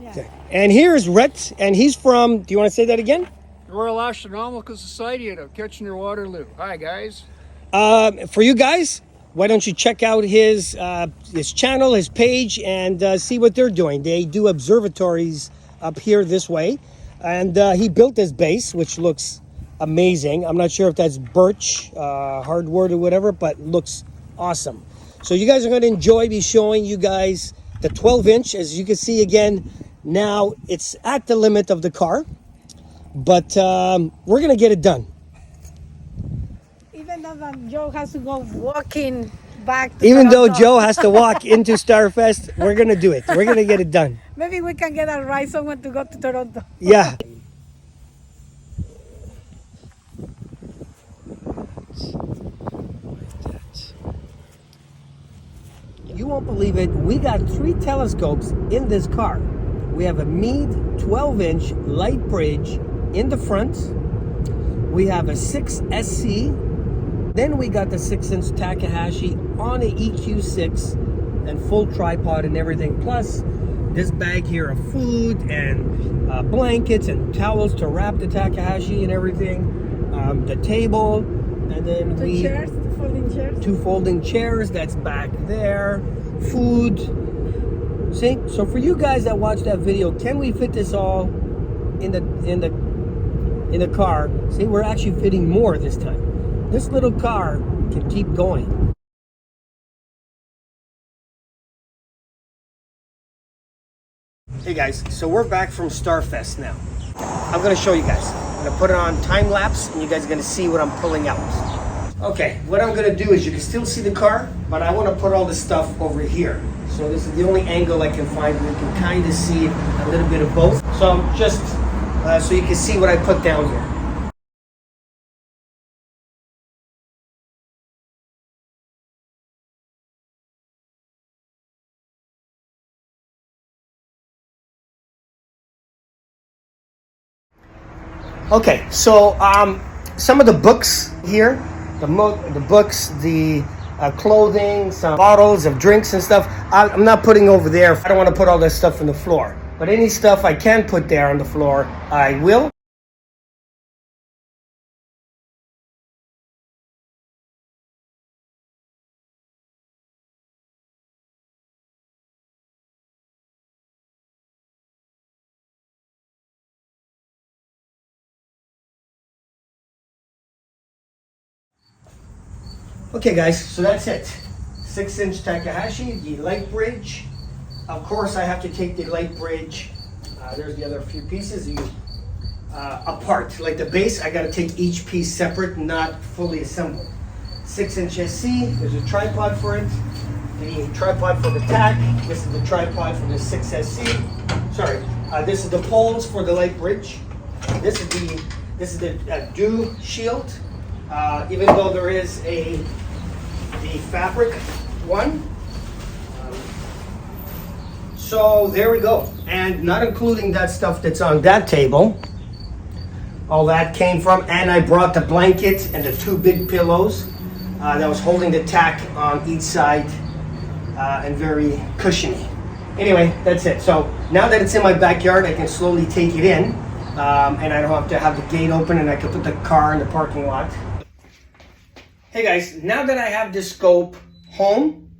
Yeah. Okay. And here's Rhett, and he's from, do you want to say that again? Royal Astronomical Society out of Kitchener-Waterloo. Hi, guys. For you guys, why don't you check out his channel, his page, and see what they're doing. They do observatories up here this way, and he built this base, which looks amazing. I'm not sure if that's birch, hardwood or whatever, but looks awesome. So you guys are going to enjoy me showing you guys the 12-inch. As you can see again, now it's at the limit of the car, but we're going to get it done. Even though that Joe has to go walking back to Even though Toronto. Joe has to walk into Starfest, we're going to do it. We're going to get it done. Maybe we can get a ride someone to go to Toronto. Yeah. You won't believe it. We got 3 telescopes in this car. We have a Meade 12-inch light bridge in the front. We have a 6SC. Then we got the 6-inch Takahashi on a EQ6 and full tripod and everything. Plus this bag here of food and blankets and towels to wrap the Takahashi and everything. The table, and then Two folding chairs. 2 folding chairs that's back there. Food. See, so for you guys that watch that video, can we fit this all in the car? See, we're actually fitting more this time. This little car can keep going. Hey guys, so we're back from Starfest now. I'm gonna show you guys. I'm gonna put it on time lapse and you guys are gonna see what I'm pulling out. Okay, what I'm gonna do is you can still see the car, but I wanna put all this stuff over here. So this is the only angle I can find where you can kind of see a little bit of both. So just so you can see what I put down here. Okay, so some of the books here, the books, the clothing, some bottles of drinks and stuff, I'm not putting over there. I don't want to put all this stuff on the floor. But any stuff I can put there on the floor, I will. Okay guys, so that's it. 6-inch Takahashi, the light bridge. Of course I have to take the light bridge, there's the other few pieces, apart. Like the base, I gotta take each piece separate, not fully assembled. 6-inch SC, there's a tripod for it. The tripod for the tack, this is the tripod for the 6SC. Sorry, this is the poles for the light bridge. This is the dew shield. Even though there is the fabric one. So there we go. And not including that stuff that's on that table. All that came from, and I brought the blanket and the 2 big pillows that was holding the tack on each side and very cushiony. Anyway, that's it. So now that it's in my backyard, I can slowly take it in and I don't have to have the gate open and I can put the car in the parking lot. Hey guys, now that I have this scope home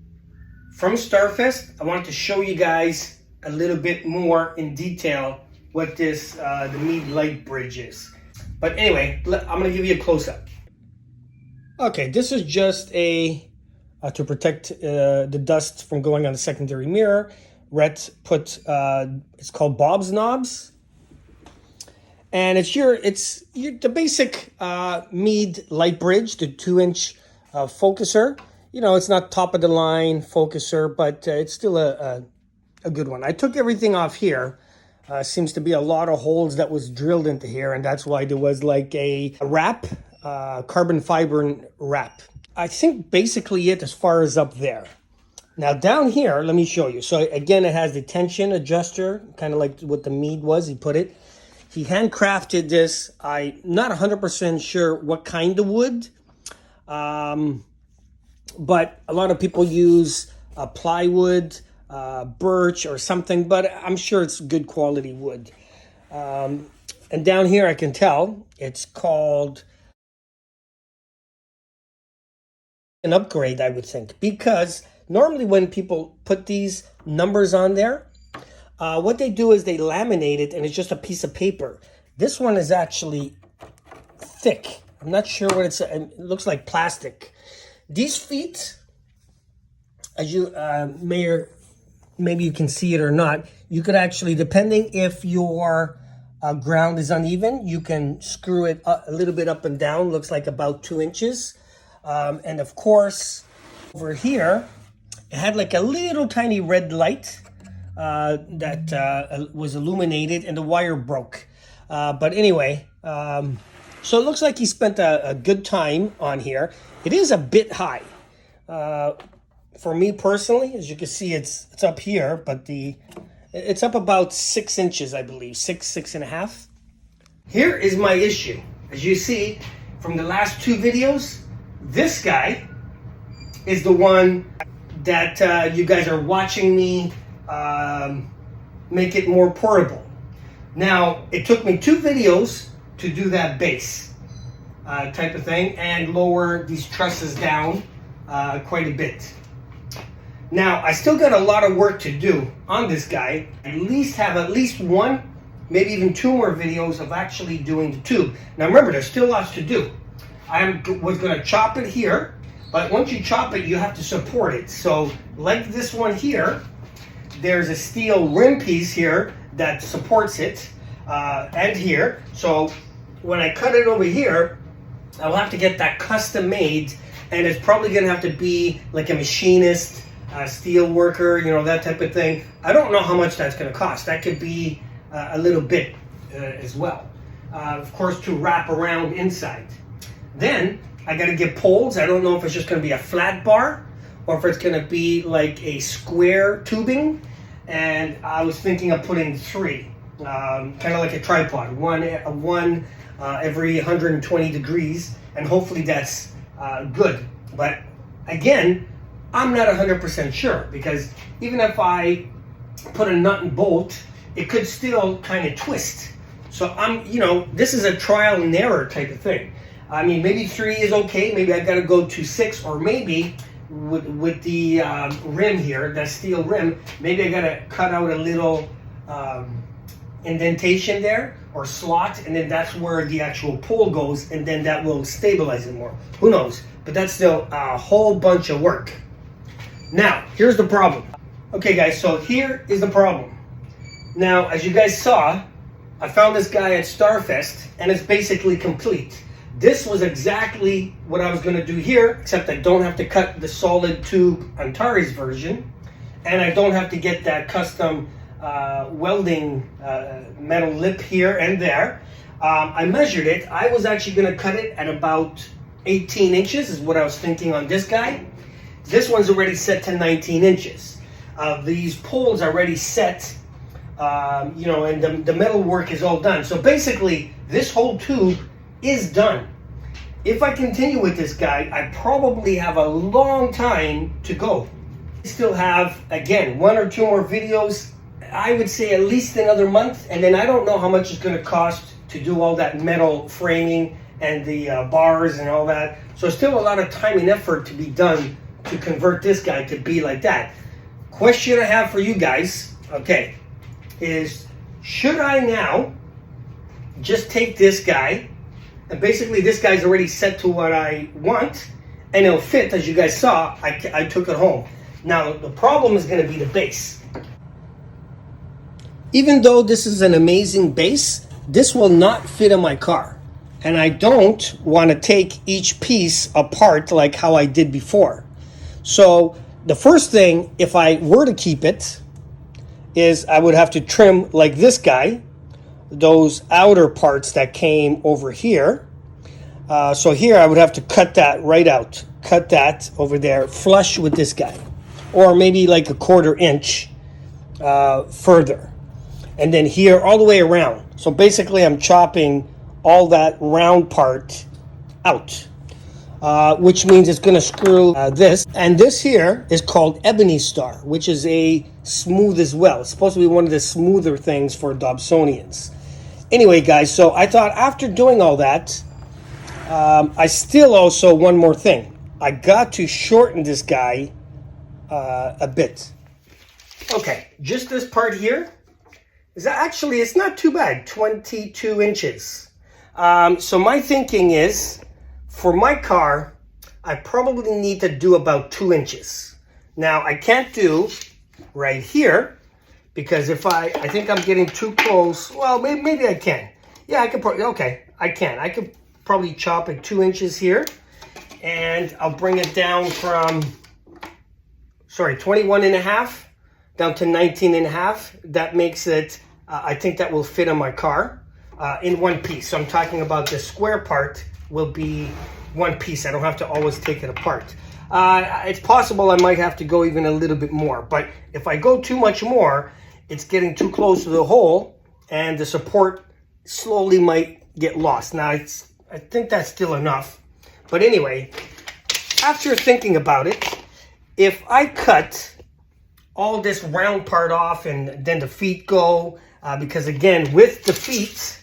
from Starfest, I wanted to show you guys a little bit more in detail what this, the Meade light bridge is. But anyway, I'm gonna give you a close-up. Okay, this is just to protect the dust from going on the secondary mirror. Rhett put, it's called Bob's Knobs. And it's the basic Meade light bridge, the 2-inch focuser. You know, it's not top of the line focuser, but it's still a good one. I took everything off here. Seems to be a lot of holes that was drilled into here, and that's why there was like a wrap, carbon fiber wrap. I think basically it as far as up there. Now down here, let me show you. So again, it has the tension adjuster, kind of like what the Meade was. He put it. He handcrafted this. I'm not 100% sure what kind of wood, but a lot of people use plywood, birch or something, but I'm sure it's good quality wood. And down here I can tell it's called an upgrade, I would think, because normally when people put these numbers on there, what they do is they laminate it and it's just a piece of paper. This one is actually thick. I'm not sure what it looks like plastic. These feet, as you maybe you can see it or not, you could actually, depending if your ground is uneven, you can screw it a little bit up and down. Looks like about 2 inches. And of course, over here, it had like a little tiny red light that was illuminated and the wire broke. But anyway, so it looks like he spent a good time on here. It is a bit high. For me personally, as you can see, it's up here, but it's up about 6 inches, I believe, 6.5. Here is my issue. As you see from the last 2 videos, this guy is the one that you guys are watching me make it more portable. Now, it took me 2 videos to do that base type of thing and lower these trusses down quite a bit. Now, I still got a lot of work to do on this guy. At least 1, maybe even 2 more videos of actually doing the tube. Now remember, there's still lots to do. I was going to chop it here, but once you chop it, you have to support it. So like this one here, there's a steel rim piece here that supports it, and here. So when I cut it over here, I'll have to get that custom made, and it's probably going to have to be like a machinist, steel worker, you know, that type of thing. I don't know how much that's going to cost. That could be a little bit as well. Of course, to wrap around inside. Then I got to get poles. I don't know if it's just going to be a flat bar or if it's going to be like a square tubing. And I was thinking of putting 3, kind of like a tripod, one every 120 degrees, and hopefully that's good. But again, I'm not 100% sure, because even if I put a nut and bolt, it could still kind of twist. So this is a trial and error type of thing. I mean, maybe 3 is okay. Maybe I got to go to 6, or maybe with the rim here, that steel rim, maybe I got to cut out a little indentation there or slot, and then that's where the actual pole goes, and then that will stabilize it more. Who knows? But that's still a whole bunch of work. Now, here's the problem. Okay, guys, so here is the problem. Now, as you guys saw, I found this guy at Starfest, and it's basically complete. This was exactly what I was going to do here, except I don't have to cut the solid tube Antares version, and I don't have to get that custom welding metal lip here and there. I measured it. I was actually going to cut it at about 18 inches is what I was thinking on this guy. This one's already set to 19 inches. These poles are already set, and the metal work is all done. So basically, this whole tube is done. If I continue with this guy, I probably have a long time to go. I still have, again, 1 or 2 more videos. I would say at least another month, and then I don't know how much it's going to cost to do all that metal framing and the bars and all that. So still a lot of time and effort to be done to convert this guy to be like that. Question I have for you guys, okay, is should I now just take this guy, and basically this guy's already set to what I want, and it'll fit, as you guys saw, I took it home. Now, the problem is going to be the base. Even though this is an amazing base, this will not fit in my car. And I don't want to take each piece apart like how I did before. So the first thing, if I were to keep it, is I would have to trim like this guy, those outer parts that came over here. So here I would have to cut that right out. Cut that over there, flush with this guy. Or maybe like a 1/4 inch further. And then here all the way around. So basically I'm chopping all that round part out. which means it's going to screw this. And this here is called Ebony Star, which is a smooth as well. It's supposed to be one of the smoother things for Dobsonians. Anyway, guys, so I thought after doing all that, I still also, one more thing. I got to shorten this guy a bit. Okay, just this part here is actually, it's not too bad, 22 inches. So my thinking is, for my car, I probably need to do about 2 inches. Now, I can't do right here, because if I think I'm getting too close. Well, maybe I can. Yeah, I could probably, okay, I can. I could probably chop it 2 inches here, and I'll bring it down from, 21 and a half down to 19 and a half. That makes it, I think that will fit on my car in one piece. So I'm talking about the square part will be one piece. I don't have to always take it apart. It's possible I might have to go even a little bit more, but if I go too much more, it's getting too close to the hole and the support slowly might get lost. Now, I think that's still enough. But anyway, after thinking about it, if I cut all this round part off and then the feet go, because again, with the feet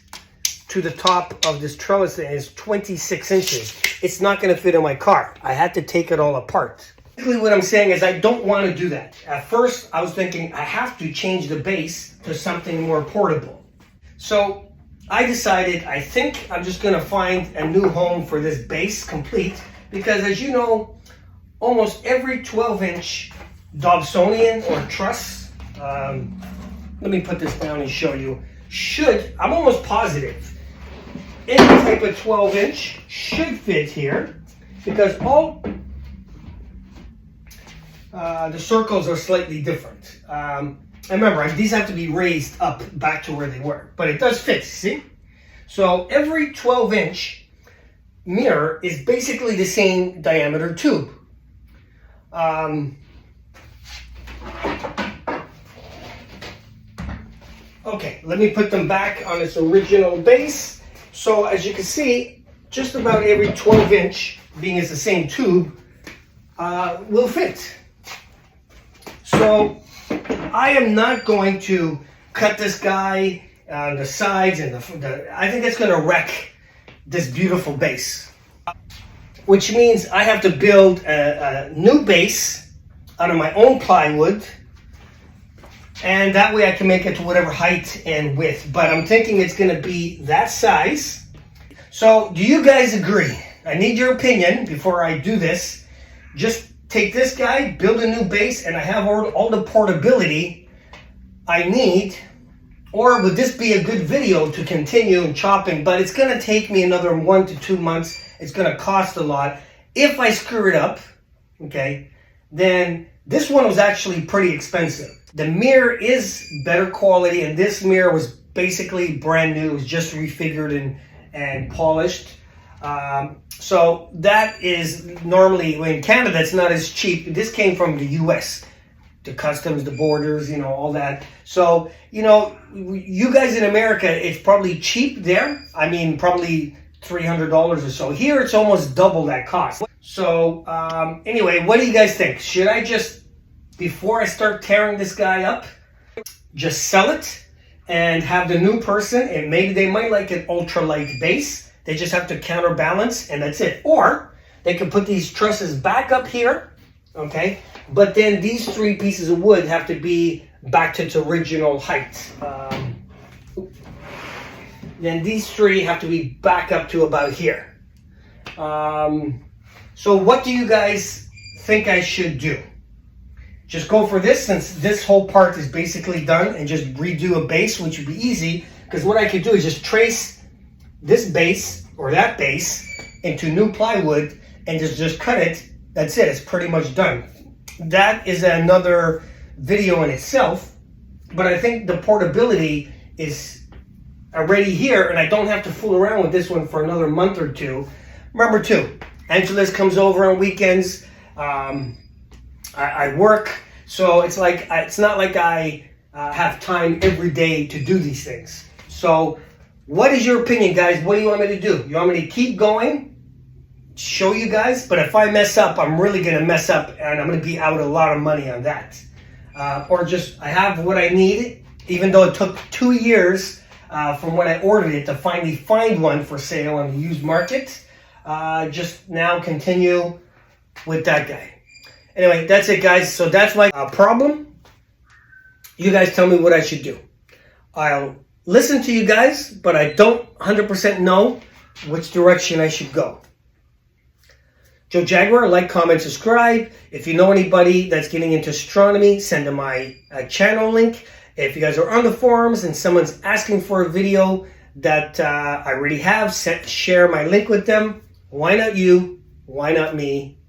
to the top of this trellis is 26 inches. It's not going to fit in my car. I had to take it all apart. Basically what I'm saying is I don't want to do that. At first, I was thinking I have to change the base to something more portable. So I decided I think I'm just going to find a new home for this base complete, because as you know, almost every 12-inch Dobsonian or truss, let me put this down and show you, I'm almost positive, any type of 12-inch should fit here, because all the circles are slightly different. And remember, these have to be raised up back to where they were, but it does fit, see? So every 12-inch mirror is basically the same diameter tube. Okay, let me put them back on its original base. So as you can see, just about every 12-inch, being it's the same tube, will fit. So I am not going to cut this guy on the sides and I think it's going to wreck this beautiful base. Which means I have to build a new base out of my own plywood, and that way I can make it to whatever height and width. But I'm thinking it's going to be that size. So do you guys agree? I need your opinion before I do this. Just take this guy, build a new base, and I have all the portability I need. Or would this be a good video to continue chopping? But it's going to take me another 1 to 2 months. It's going to cost a lot. If I screw it up, okay, then this one was actually pretty expensive. The mirror is better quality, and this mirror was basically brand new. It was just refigured and polished. So that is normally, in Canada, it's not as cheap. This came from the US. The customs, the borders, you know, all that. So, you know, you guys in America, it's probably cheap there. I mean, probably $300 or so. Here, it's almost double that cost. So, anyway, what do you guys think? Should I just, before I start tearing this guy up, just sell it and have the new person, and maybe they might like an ultralight base. They just have to counterbalance, and that's it. Or they can put these trusses back up here, okay? But then these 3 pieces of wood have to be back to its original height. Then these 3 have to be back up to about here. So what do you guys think I should do? Just go for this, since this whole part is basically done, and just redo a base, which would be easy, because what I could do is just trace this base or that base into new plywood and just cut it. That's it. It's pretty much done. That is another video in itself, but I think the portability is already here, and I don't have to fool around with this one for another month or 2. Remember too, Angeles comes over on weekends. I work, so it's like it's not like I have time every day to do these things. So what is your opinion, guys? What do you want me to do? You want me to keep going show you guys, but if I mess up, I'm really going to mess up, and I'm going to be out a lot of money on that. Or just, I have what I need, even though it took 2 years from when I ordered it to finally find one for sale on the used market. Just now continue with that guy. Anyway, that's it, guys. So that's my problem. You guys tell me what I should do. I'll listen to you guys, but I don't 100% know which direction I should go. Joe Jaguar, like, comment, subscribe. If you know anybody that's getting into astronomy, send them my channel link. If you guys are on the forums and someone's asking for a video that I already have, share my link with them. Why not you? Why not me?